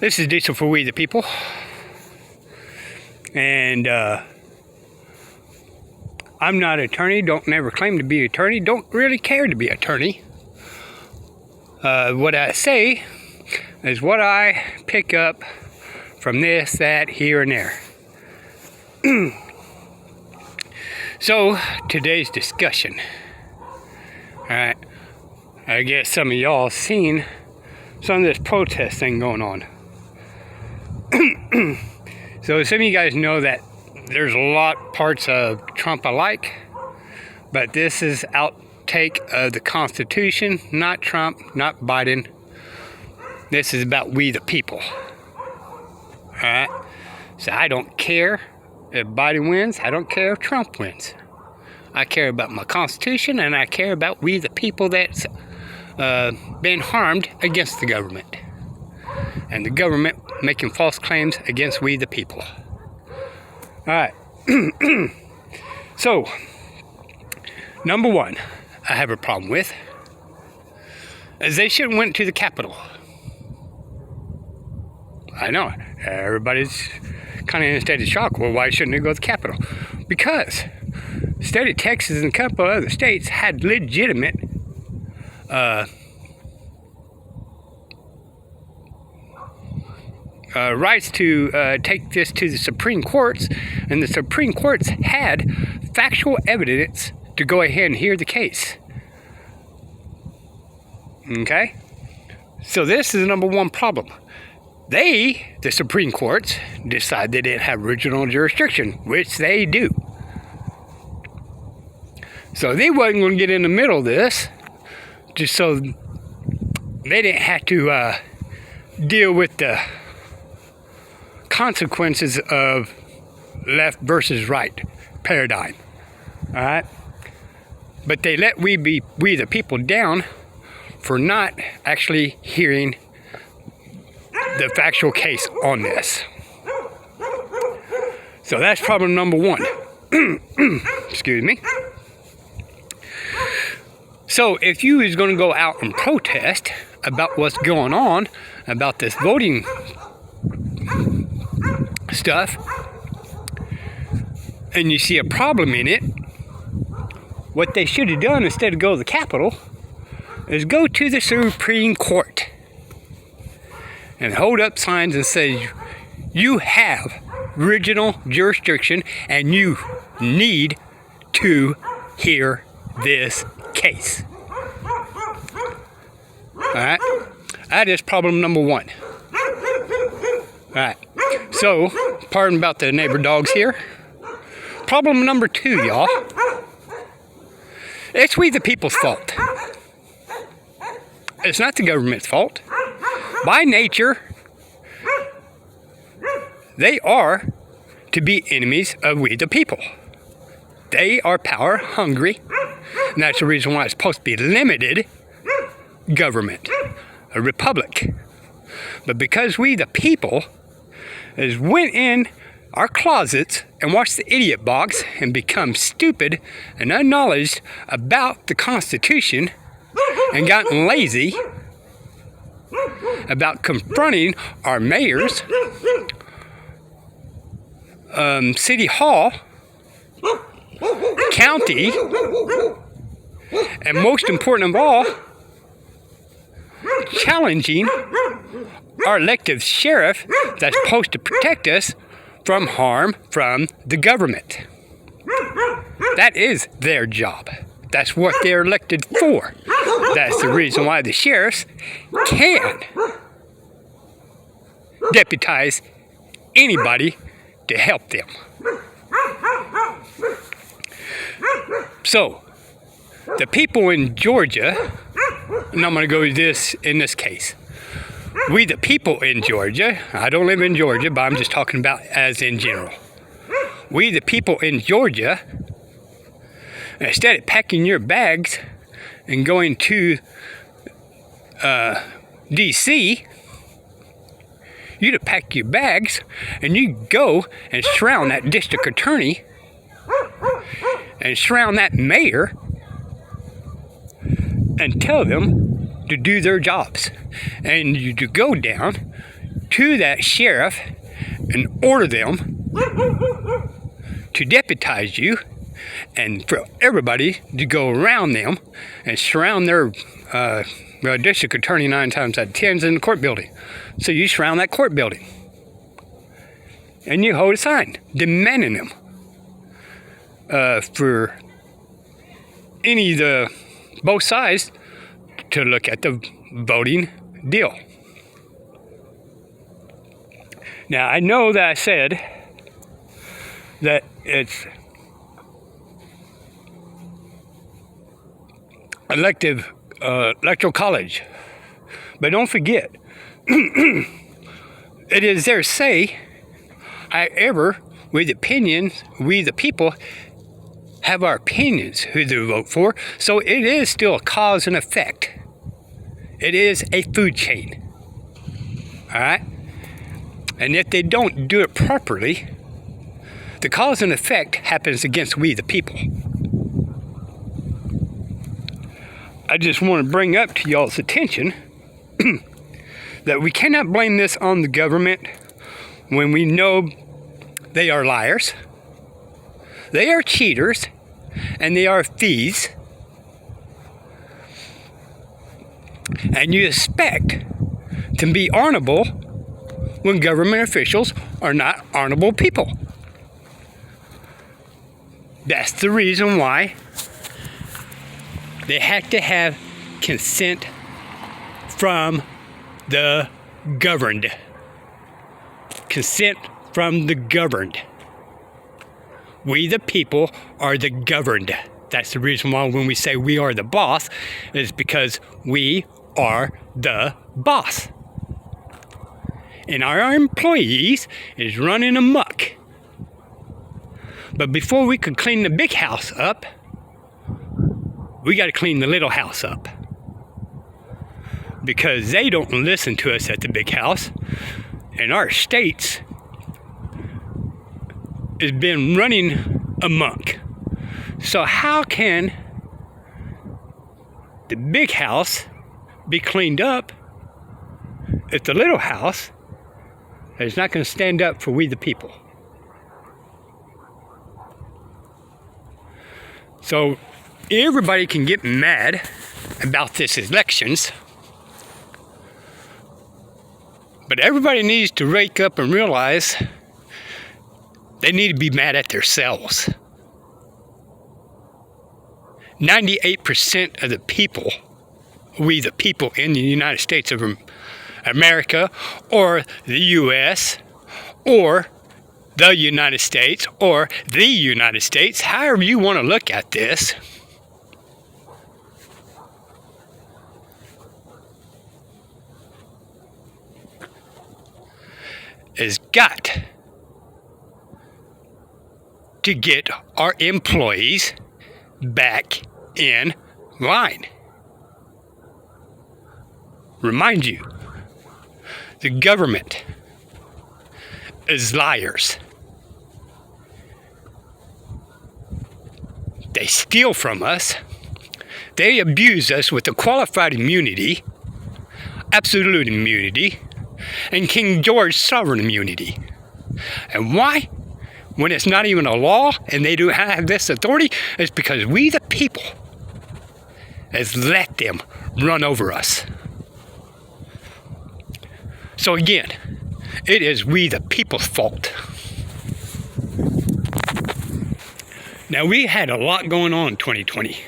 This is Diesel for We the People, and I'm not an attorney, don't never claim to be an attorney, don't really care to be an attorney. What I say is what I pick up from this, that, here, and there. So, today's discussion. Alright, I guess some of y'all seen some of this protest thing going on. So some of you guys know that there's a lot parts of Trump I like, but this is outtake of the Constitution, not Trump, not Biden. This is about we the people. Alright? So I don't care if Biden wins, I don't care if Trump wins. I care about my Constitution, and I care about we the people that's been harmed against the government. And the government making false claims against we the people. Alright. So, number one, I have a problem with is they shouldn't went to the Capitol. I know, everybody's kind of in a state of shock. Well, why shouldn't they go to the Capitol? Because the state of Texas and a couple of other states had legitimate rights to take this to the Supreme Courts, and the Supreme Courts had factual evidence to go ahead and hear the case. Okay? So this is the number one problem. The Supreme Courts, decide they didn't have original jurisdiction, which they do. So they wasn't going to get in the middle of this, just so they didn't have to deal with the consequences of left versus right paradigm. Alright? But they let we the people down for not actually hearing the factual case on this. So that's problem number one. Excuse me. So if you is going to go out and protest about what's going on, about this voting stuff, and you see a problem in it, what they should have done instead of go to the Capitol is go to the Supreme Court and hold up signs and say, you have original jurisdiction and you need to hear this case. Alright? That is problem number one. Alright. So, pardon about the neighbor dogs here. Problem number two, y'all. It's we the people's fault. It's not the government's fault. By nature, they are to be enemies of we the people. They are power hungry, and that's the reason why it's supposed to be limited government, a republic. But because we the people is went in our closets and watched the idiot box and become stupid and unknowledged about the Constitution and gotten lazy about confronting our mayors, city hall, county, and most important of all, challenging our elected sheriff that's supposed to protect us from harm from the government. That is their job. That's what they're elected for. That's the reason why the sheriffs can deputize anybody to help them. So, the people in Georgia, and I'm going to go with this in this case. We the people in Georgia, I don't live in Georgia, but I'm just talking about as in general. We the people in Georgia, instead of packing your bags and going to D.C., you to pack your bags and you go and surround that district attorney and surround that mayor and tell them to do their jobs. And you to go down, to that sheriff and order them to deputize you and for everybody to go around them and surround their district attorney 9 times out of 10 is in the court building. So you surround that court building. And you hold a sign demanding them for any of the both sides to look at the voting deal. Now, I know that I said that it's electoral college, but don't forget, it is their say. However, we the people, have our opinions who to vote for, so it is still a cause and effect. It is a food chain. All right? And if they don't do it properly, the cause and effect happens against we the people. I just want to bring up to y'all's attention that we cannot blame this on the government when we know they are liars, they are cheaters, and they are thieves. And you expect to be honorable when government officials are not honorable people. That's the reason why they have to have consent from the governed. Consent from the governed. We the people are the governed. That's the reason why when we say we are the boss, is because we are the boss. And our employees is running amok. But before we could clean the big house up, we got to clean the little house up. Because they don't listen to us at the big house. And our states has been running amok. So how can the big house be cleaned up if the little house is not going to stand up for we the people? So everybody can get mad about this elections, but everybody needs to wake up and realize they need to be mad at themselves. 98% of the people, we the people in the United States of America, or the U.S., or the United States, or the United States, however you want to look at this, has got to get our employees back in line. Remind you, the government is liars. They steal from us. They abuse us with the qualified immunity, absolute immunity, and King George sovereign immunity. And why? When it's not even a law and they do have this authority, it's because we the people has let them run over us. So again, it is we the people's fault. Now we had a lot going on in 2020.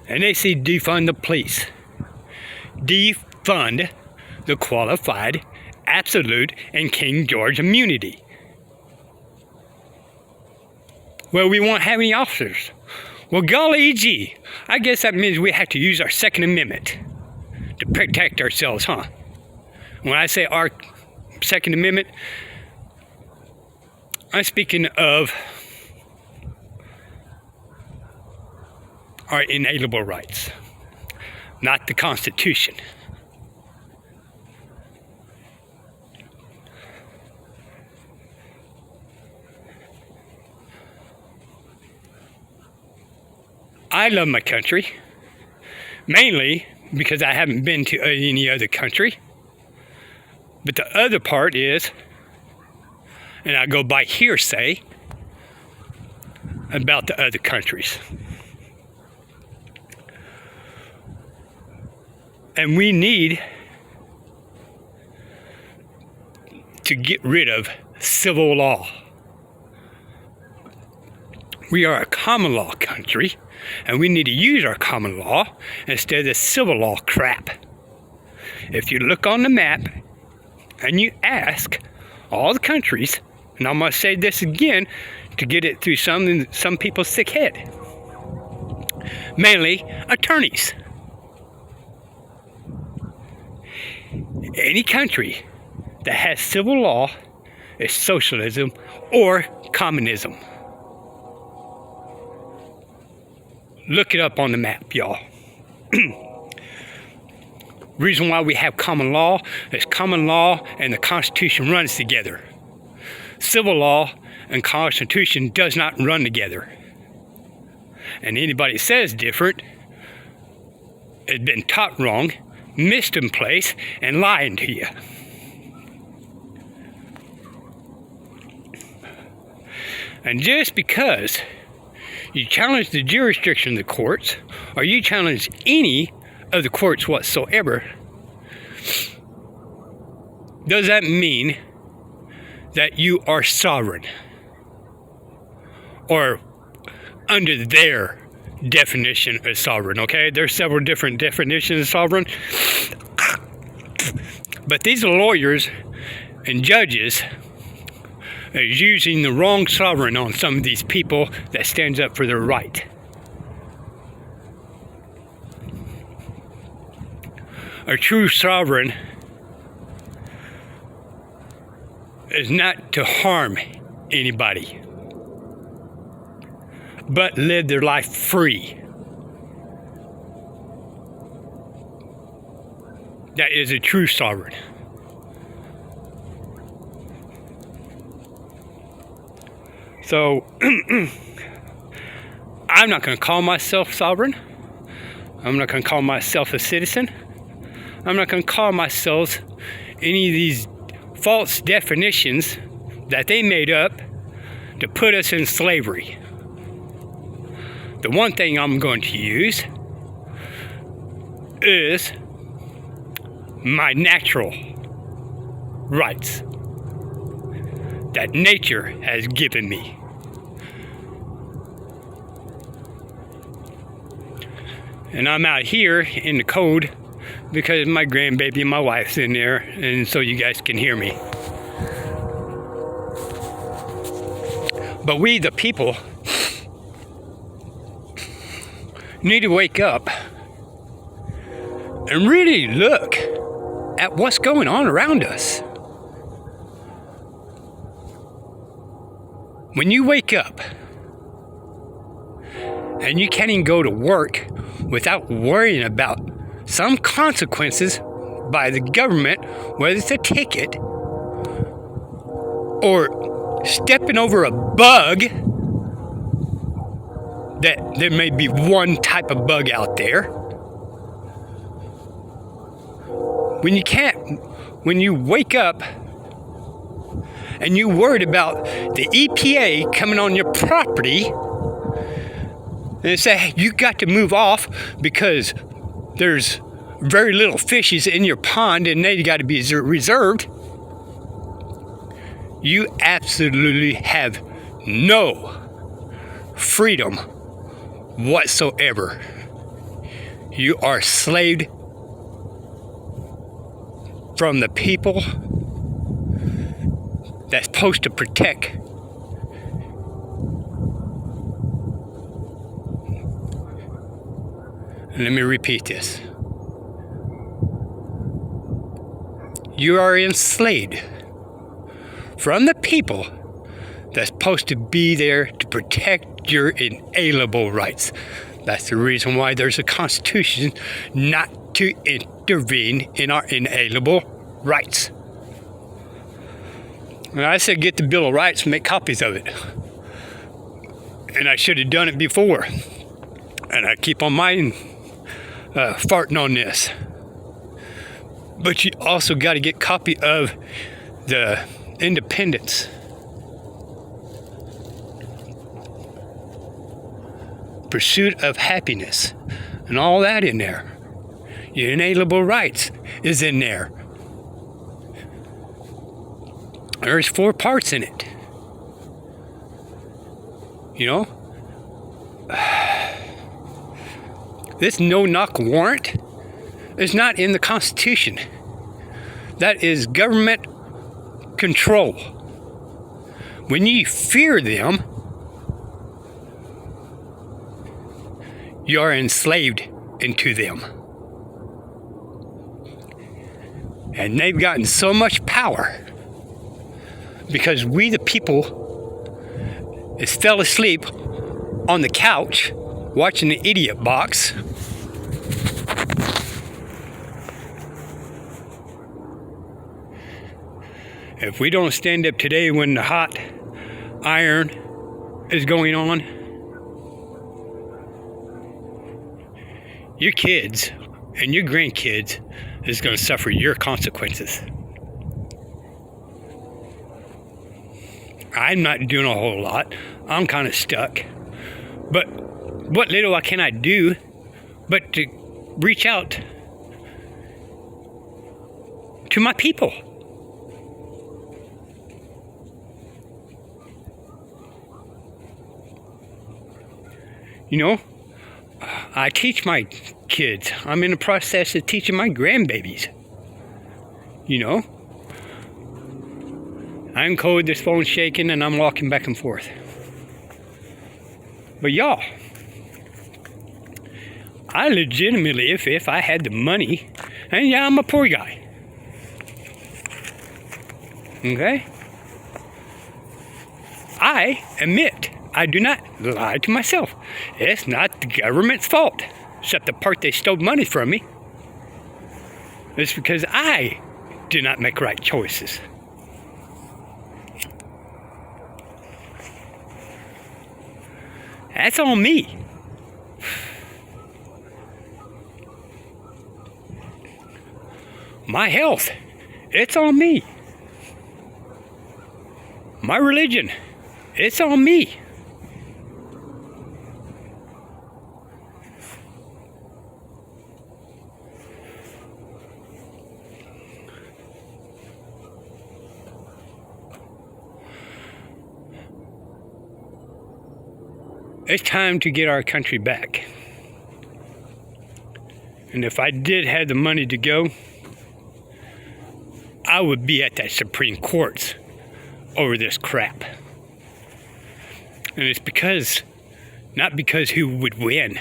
And they say defund the police. Defund the qualified, absolute, and King George immunity. Well, we won't have any officers. Well, golly gee, I guess that means we have to use our Second Amendment to protect ourselves, huh? When I say our Second Amendment, I'm speaking of our inalienable rights, not the Constitution. I love my country, mainly because I haven't been to any other country. But the other part is, and I go by hearsay about the other countries. And we need to get rid of civil law. We are a common law country, and we need to use our common law instead of the civil law crap. If you look on the map and you ask all the countries, and I'm going to say this again to get it through some people's thick head, mainly attorneys. Any country that has civil law is socialism or communism. Look it up on the map, y'all. Reason why we have common law is common law and the Constitution runs together. Civil law and Constitution does not run together. And anybody says different has been taught wrong, missed in place, and lying to you. And just because you challenge the jurisdiction of the courts, or you challenge any of the courts whatsoever, does that mean that you are sovereign? Or under their definition of sovereign, okay? There's several different definitions of sovereign. But these lawyers and judges are using the wrong sovereign on some of these people that stands up for their right. A true sovereign is not to harm anybody, but live their life free. That is a true sovereign. So, I'm not going to call myself sovereign. I'm not going to call myself a citizen. I'm not going to call myself any of these false definitions that they made up to put us in slavery. The one thing I'm going to use is my natural rights that nature has given me. And I'm out here in the cold because my grandbaby and my wife's in there, and so you guys can hear me. But we, the people, need to wake up and really look at what's going on around us. When you wake up and you can't even go to work without worrying about some consequences by the government, whether it's a ticket or stepping over a bug, that there may be one type of bug out there. When you wake up and you worried about the EPA coming on your property and say, hey, you got to move off because there's very little fishes in your pond and they got to be reserved, you absolutely have no freedom whatsoever. You are slaved from the people that's supposed to protect. Let me repeat this. You are enslaved from the people that's supposed to be there to protect your inalienable rights. That's the reason why there's a constitution, not to intervene in our inalienable rights. And I said get the Bill of Rights and make copies of it. And I should have done it before. And I keep on farting on this. But you also got to get copy of the independence. Pursuit of happiness and all that in there. Your inalienable rights is in there. There's 4 parts in it. You know? This no-knock warrant is not in the Constitution. That is government control. When you fear them, you are enslaved into them. And they've gotten so much power because we, the people, fell asleep on the couch watching the Idiot Box. If we don't stand up today when the hot iron is going on, your kids and your grandkids is going to suffer your consequences. I'm not doing a whole lot. I'm kind of stuck. But what little can I do but to reach out to my people? You know, I teach my kids. I'm in the process of teaching my grandbabies. You know, I'm cold, this phone's shaking, and I'm walking back and forth. But y'all, I legitimately, if I had the money, and yeah, I'm a poor guy. Okay? I admit, I do not lie to myself. It's not the government's fault, except the part they stole money from me. It's because I did not make right choices. That's on me. My health, it's on me. My religion, it's on me. It's time to get our country back. And if I did have the money to go, I would be at that Supreme Court over this crap. And it's because, not because who would win,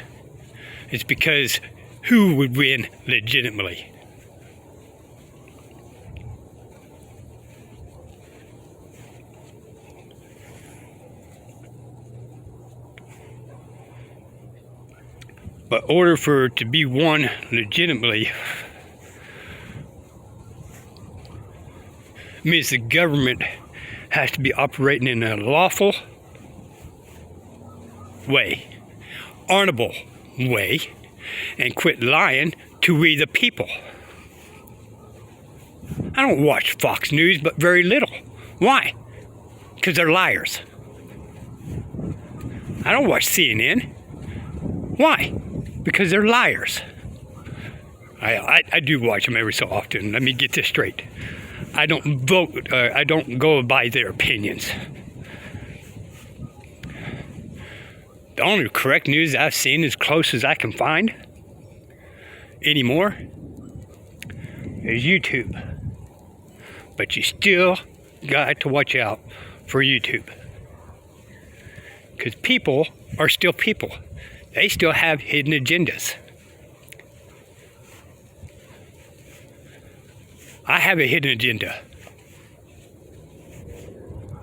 it's because who would win legitimately. But in order for it to be won legitimately, means the government has to be operating in a lawful way, honorable way, and quit lying to we the people. I don't watch Fox News, but very little. Why? Because they're liars. I don't watch CNN. Why? Because they're liars. I do watch them every so often. Let me get this straight. I don't vote. I don't go by their opinions. The only correct news I've seen, as close as I can find anymore, is YouTube. But you still got to watch out for YouTube. Because people are still people. They still have hidden agendas. I have a hidden agenda.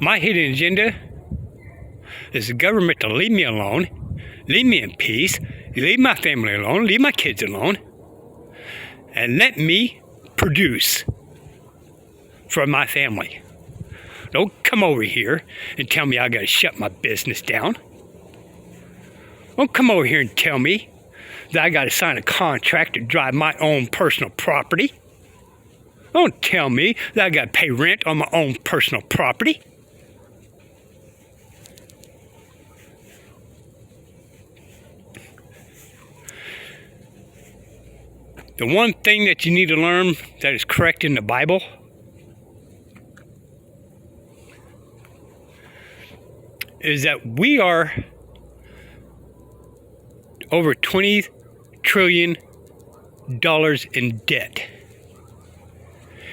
My hidden agenda is the government to leave me alone, leave me in peace, leave my family alone, leave my kids alone, and let me produce for my family. Don't come over here and tell me I gotta shut my business down. Don't come over here and tell me that I gotta sign a contract to drive my own personal property. Don't tell me that I got to pay rent on my own personal property. The one thing that you need to learn that is correct in the Bible is that we are over $20 trillion in debt.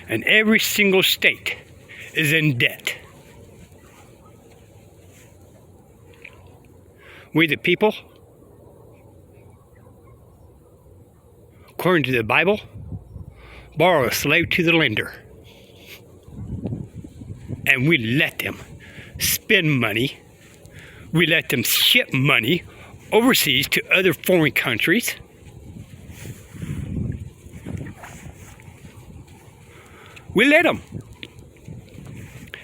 And every single state is in debt. We the people, according to the Bible, borrow a slave to the lender. And we let them spend money. We let them ship money overseas to other foreign countries. We let them.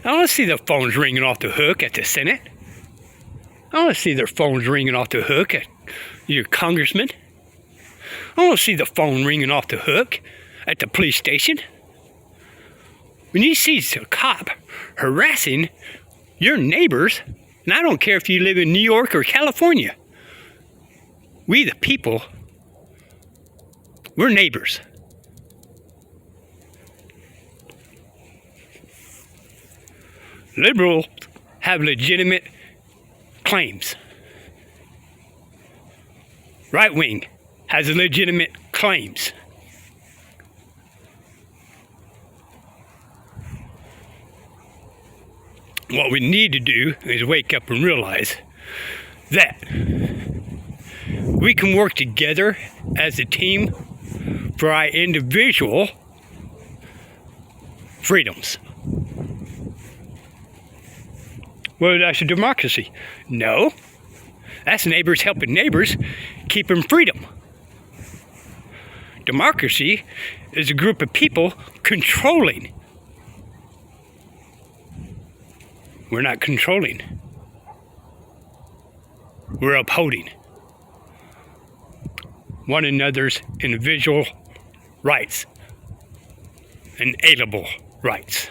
I don't see the phones ringing off the hook at the Senate. I don't see their phones ringing off the hook at your congressman. I don't see the phone ringing off the hook at the police station. When you see a cop harassing your neighbors, and I don't care if you live in New York or California, we the people, we're neighbors. Liberals have legitimate claims. Right wing has legitimate claims. What we need to do is wake up and realize that we can work together as a team for our individual freedoms. Well, that's a democracy. No, that's neighbors helping neighbors keep them freedom. Democracy is a group of people controlling. We're not controlling. We're upholding one another's individual rights, inalienable rights.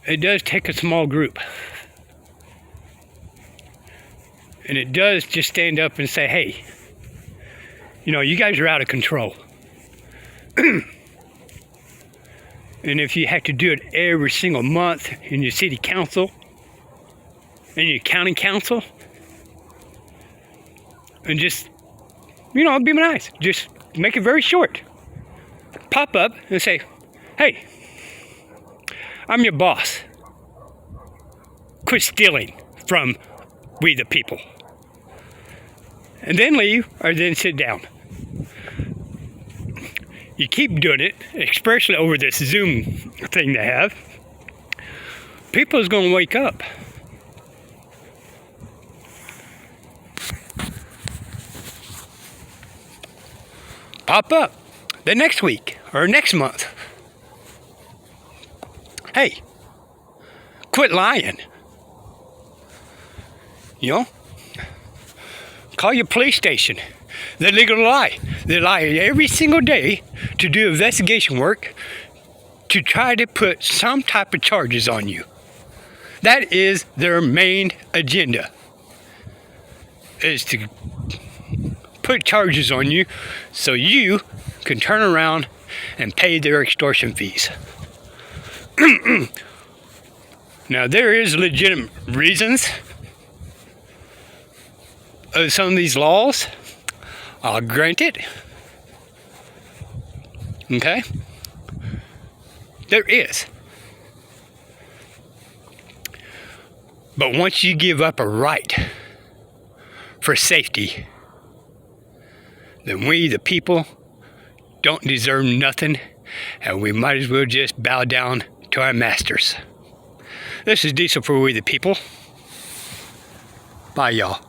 It does take a small group. And it does just stand up and say, hey, you know, you guys are out of control. And if you have to do it every single month in your city council, in your county council, and just, you know, be nice. Just make it very short. Pop up and say, hey, I'm your boss. Quit stealing from we the people. And then leave, or then sit down. You keep doing it, especially over this Zoom thing they have, people is going to wake up. Pop up the next week or next month. Hey, quit lying. You know? Call your police station. They're legal to lie. They lie every single day to do investigation work to try to put some type of charges on you. That is their main agenda, is to put charges on you so you can turn around and pay their extortion fees. Now, there is legitimate reasons of some of these laws. I'll grant it. Okay? There is. But once you give up a right for safety, then we, the people, don't deserve nothing, and we might as well just bow down to our masters. This is Diesel for We the People. Bye, y'all.